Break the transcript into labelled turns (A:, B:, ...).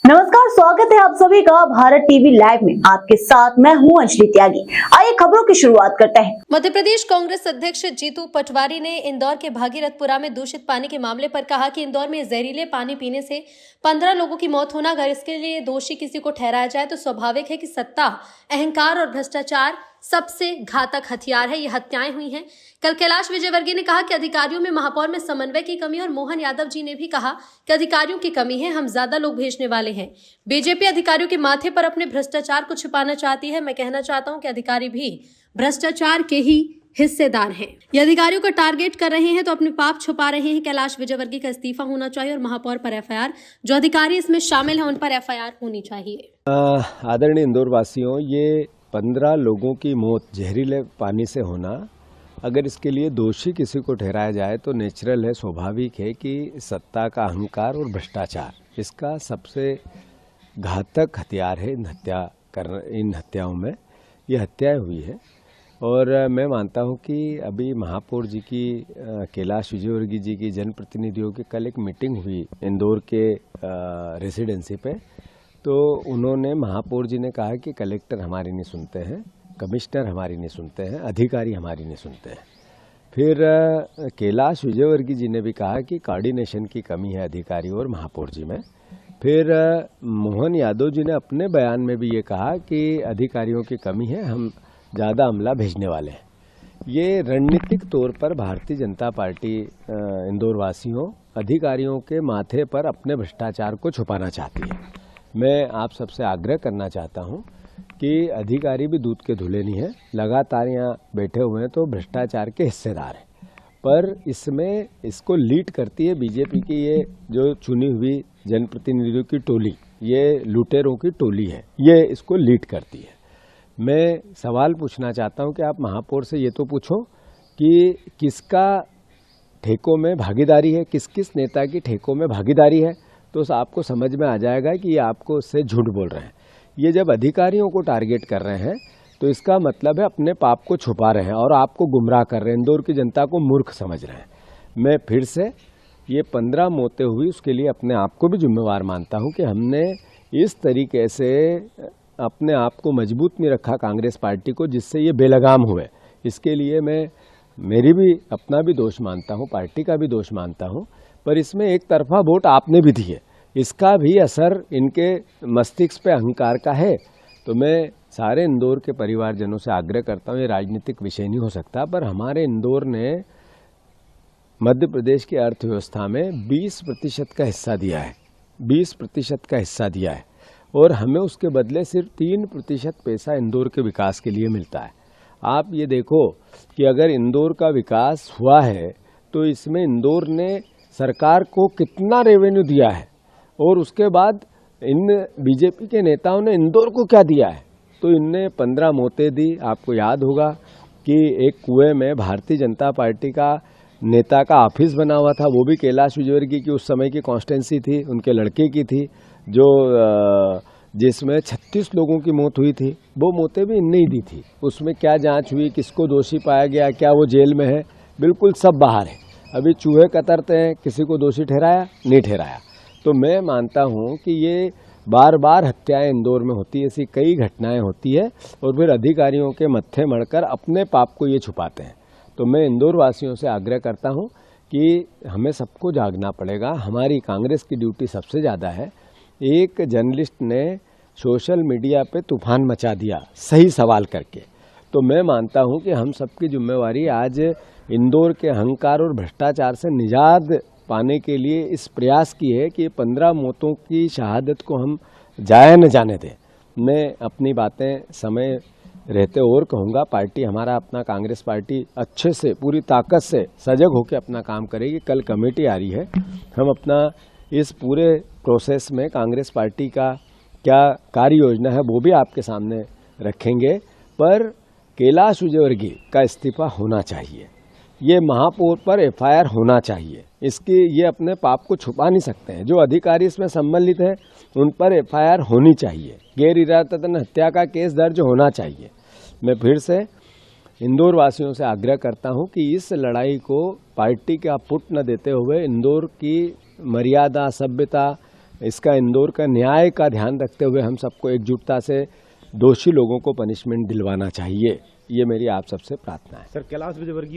A: नमस्कार, स्वागत है आप सभी का भारत टीवी लाइव में। आपके साथ मैं हूं अंजलि त्यागी। आइए खबरों की शुरुआत करते हैं।
B: मध्य प्रदेश कांग्रेस अध्यक्ष जीतू पटवारी ने इंदौर के भागीरथपुरा में दूषित पानी के मामले पर कहा कि इंदौर में जहरीले पानी पीने से 15 लोगों की मौत होना, अगर इसके लिए दोषी किसी को ठहराया जाए तो स्वाभाविक है कि सत्ता, अहंकार और भ्रष्टाचार सबसे घातक हथियार है। ये हत्याएं हुई हैं। कल कैलाश विजयवर्गीय ने कहा कि अधिकारियों में महापौर में समन्वय की कमी, और मोहन यादव जी ने भी कहा कि अधिकारियों की कमी है, हम ज्यादा लोग भेजने वाले हैं। बीजेपी अधिकारियों के माथे पर अपने भ्रष्टाचार को छिपाना चाहती है। मैं कहना चाहता हूं कि अधिकारी भी भ्रष्टाचार के ही हिस्सेदार हैं। ये अधिकारियों को टारगेट कर रहे हैं तो अपने पाप छुपा रहे हैं। कैलाश विजयवर्गीय का इस्तीफा होना चाहिए और महापौर पर एफआईआर, जो अधिकारी इसमें शामिल हैं उन पर एफआईआर होनी चाहिए।
C: आदरणीय इंदौर वासियों, ये 15 लोगों की मौत जहरीले पानी से होना, अगर इसके लिए दोषी किसी को ठहराया जाए तो नेचुरल है, स्वाभाविक है कि सत्ता का अहंकार और भ्रष्टाचार इसका सबसे घातक हथियार है। इन हत्याओं में ये हत्याएं हुई है। और मैं मानता हूं कि अभी महापौर जी की, कैलाश विजयवर्गीय जी की जनप्रतिनिधियों की कल एक मीटिंग हुई इंदौर के रेसिडेंसी पे, तो उन्होंने, महापौर जी ने कहा कि कलेक्टर हमारी नहीं सुनते हैं, कमिश्नर हमारी नहीं सुनते हैं, अधिकारी हमारी नहीं सुनते हैं। फिर कैलाश विजयवर्गीय जी ने भी कहा कि कोऑर्डिनेशन की कमी है अधिकारी और महापौर जी में। फिर मोहन यादव जी ने अपने बयान में भी ये कहा कि अधिकारियों की कमी है, हम ज़्यादा अमला भेजने वाले हैं। ये रणनीतिक तौर पर भारतीय जनता पार्टी इंदौर वासियों, अधिकारियों के माथे पर अपने भ्रष्टाचार को छुपाना चाहती है। मैं आप सबसे आग्रह करना चाहता हूं कि अधिकारी भी दूध के धुले नहीं है, लगातार यहाँ बैठे हुए हैं तो भ्रष्टाचार के हिस्सेदार हैं। पर इसमें इसको लीड करती है बीजेपी की ये जो चुनी हुई जनप्रतिनिधियों की टोली, ये लुटेरों की टोली है, ये इसको लीड करती है। मैं सवाल पूछना चाहता हूं कि आप महापौर से ये तो पूछो कि किसका ठेकों में भागीदारी है, किस किस नेता की ठेकों में भागीदारी है, तो आपको समझ में आ जाएगा कि ये आपको उससे झूठ बोल रहे हैं। ये जब अधिकारियों को टारगेट कर रहे हैं तो इसका मतलब है अपने पाप को छुपा रहे हैं और आपको गुमराह कर रहे हैं, इंदौर की जनता को मूर्ख समझ रहे हैं। मैं फिर से ये 15 मौतें हुई, उसके लिए अपने आप को भी जिम्मेवार मानता हूं कि हमने इस तरीके से अपने आप को मजबूत नहीं रखा कांग्रेस पार्टी को, जिससे ये बेलगाम हुए। इसके लिए मैं अपना भी दोष मानता हूं, पार्टी का भी दोष मानता हूं। पर इसमें एक तरफा वोट आपने भी दिए, इसका भी असर इनके मस्तिष्क पे अहंकार का है। तो मैं सारे इंदौर के परिवारजनों से आग्रह करता हूं, ये राजनीतिक विषय नहीं हो सकता, पर हमारे इंदौर ने मध्य प्रदेश की अर्थव्यवस्था में 20% का हिस्सा दिया है, 20% का हिस्सा दिया है, और हमें उसके बदले सिर्फ 3% पैसा इंदौर के विकास के लिए मिलता है। आप ये देखो कि अगर इंदौर का विकास हुआ है तो इसमें इंदौर ने सरकार को कितना रेवेन्यू दिया है, और उसके बाद इन बीजेपी के नेताओं ने इंदौर को क्या दिया है। तो इनने 15 मौतें दी। आपको याद होगा कि एक कुएं में भारतीय जनता पार्टी का नेता का ऑफिस बना हुआ था, वो भी कैलाश विजयवर्गीय की उस समय की कॉन्स्टिट्यूंसी थी, उनके लड़के की थी, जो जिसमें 36 लोगों की मौत हुई थी। वो मौतें भी इनने ही दी थी। उसमें क्या जांच हुई, किसको दोषी पाया गया, क्या वो जेल में है, बिल्कुल सब बाहर है। अभी चूहे कतरते हैं, किसी को दोषी ठहराया, नहीं ठहराया। तो मैं मानता हूं कि ये बार बार हत्याएं इंदौर में होती है, ऐसी कई घटनाएं होती है, और फिर अधिकारियों के मत्थे मढ़कर अपने पाप को ये छुपाते हैं। तो मैं इंदौर वासियों से आग्रह करता हूं कि हमें सबको जागना पड़ेगा। हमारी कांग्रेस की ड्यूटी सबसे ज़्यादा है। एक जर्नलिस्ट ने सोशल मीडिया पे तूफान मचा दिया सही सवाल करके, तो मैं मानता हूं कि हम सबकी जिम्मेवारी आज इंदौर के अहंकार और भ्रष्टाचार से निजात पाने के लिए इस प्रयास की है कि 15 मौतों की शहादत को हम जाया न जाने दें। मैं अपनी बातें समय रहते और कहूँगा, पार्टी हमारा अपना कांग्रेस पार्टी अच्छे से, पूरी ताकत से सजग होकर अपना काम करेगी। कल कमेटी आ रही है, हम अपना इस पूरे प्रोसेस में कांग्रेस पार्टी का क्या कार्य योजना है वो भी आपके सामने रखेंगे। पर कैलाश विजयवर्गीय का इस्तीफा होना चाहिए, ये महापौर पर एफआईआर होना चाहिए। ये अपने पाप को छुपा नहीं सकते हैं। जो अधिकारी इसमें सम्मिलित है उन पर एफआईआर होनी चाहिए, गैर इरादतन हत्या का केस दर्ज होना चाहिए। मैं फिर से इंदौर वासियों से आग्रह करता हूं कि इस लड़ाई को पार्टी का पुट न देते हुए इंदौर की मर्यादा, सभ्यता, इसका इंदौर का न्याय का ध्यान रखते हुए हम सबको एकजुटता से दोषी लोगों को पनिशमेंट दिलवाना चाहिए, ये मेरी आप सबसे प्रार्थना है।
D: सर कैलाश विजयवर्गीय